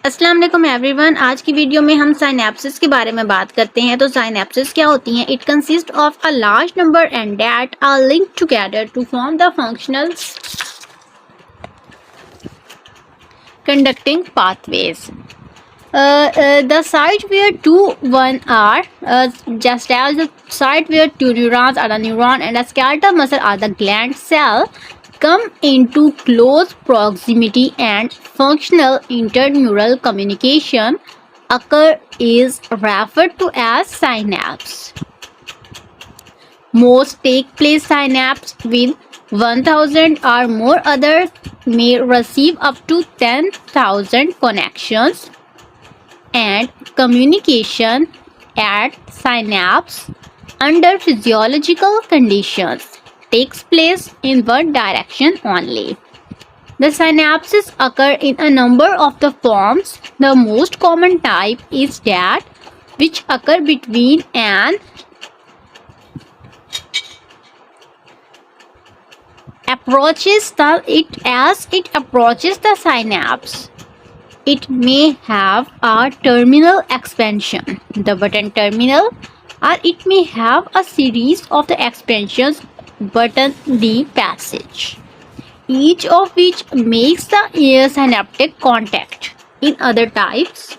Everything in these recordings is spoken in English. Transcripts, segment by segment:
अस्सलाम वालेकुम एवरीवन। आज की वीडियो में हम साइनेप्सिस के बारे में बात करते हैं। तो साइनेप्सिस क्या होती हैं? It consist of a large number and that are linked together to form the functional conducting pathways. The site where one are just as the site where two neurons are the neuron and a skeletal muscle are the gland cell come into close proximity and functional interneural communication occur is referred to as synapse. Most take place synapse with 1000 or more, others may receive up to 10,000 connections, and communication at synapse under physiological conditions takes place in one direction only. The synapses occur in a number of the forms. The most common type is that which occur between an approaches the synapse. It may have a terminal expansion, the button terminal, or it may have a series of the expansions, button the passage, each of which makes the synaptic contact. In other types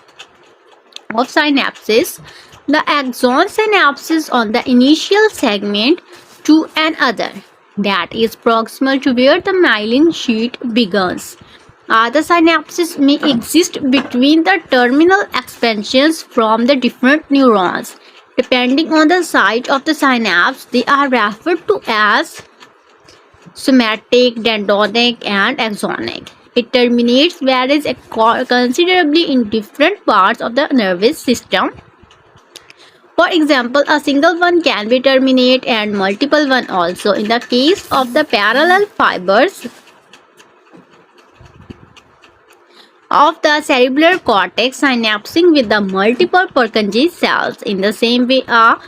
of synapses, the axon synapses on the initial segment to another that is proximal to where the myelin sheet begins. The synapses may exist between the terminal expansions from the different neurons. Depending on the site of the synapse, they are referred to as somatic, dendritic, and axonic. It terminates varies considerably in different parts of the nervous system. For example, a single one can be terminate and multiple one also. In the case of the parallel fibers of the cerebral cortex synapsing with the multiple Purkinje cells. In the same way, a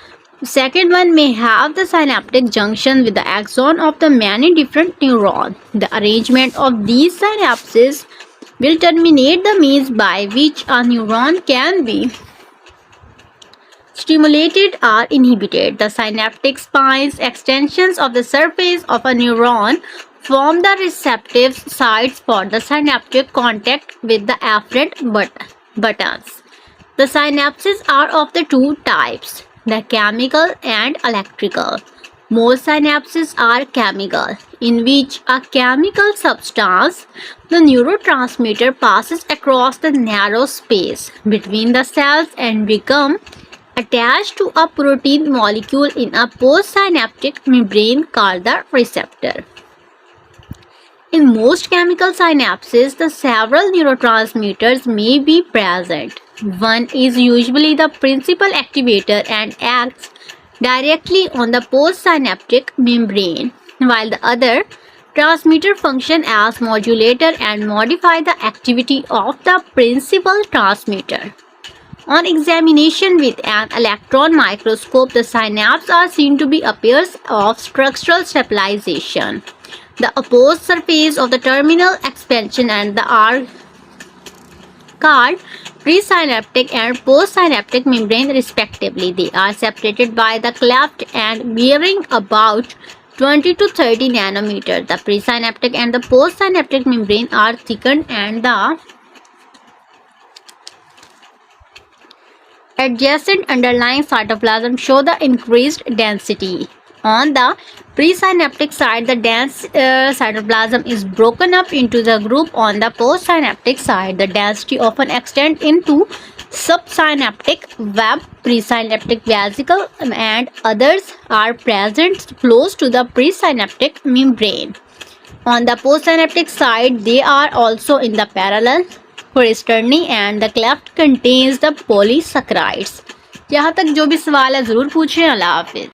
second one may have the synaptic junction with the axon of the many different neurons. The arrangement of these synapses will terminate the means by which a neuron can be stimulated or inhibited. The synaptic spines, extensions of the surface of a neuron, form the receptive sites for the synaptic contact with the afferent buttons. The synapses are of the two types, the chemical and electrical. Most synapses are chemical, in which a chemical substance, the neurotransmitter, passes across the narrow space between the cells and become attached to a protein molecule in a postsynaptic membrane called the receptor. In most chemical synapses, the several neurotransmitters may be present. One is usually the principal activator and acts directly on the postsynaptic membrane, while the other transmitter function as modulator and modify the activity of the principal transmitter. On examination with an electron microscope, the synapses are seen to be pairs of structural stabilization. The opposed surface of the terminal expansion and the are called presynaptic and postsynaptic membrane respectively. They are separated by the cleft and bearing about 20 to 30 nanometers. The presynaptic and the postsynaptic membrane are thickened and the adjacent underlying cytoplasm show the increased density. On the presynaptic side, the dense cytoplasm is broken up into the group. On the postsynaptic side, the density often extends into subsynaptic web, presynaptic vesicle, and others are present close to the presynaptic membrane. On the postsynaptic side, they are also in the parallel cristerni and the cleft contains the polysaccharides. यहाँ तक जो भी सवाल है ज़रूर पूछें। अल्लाह हाफिज़।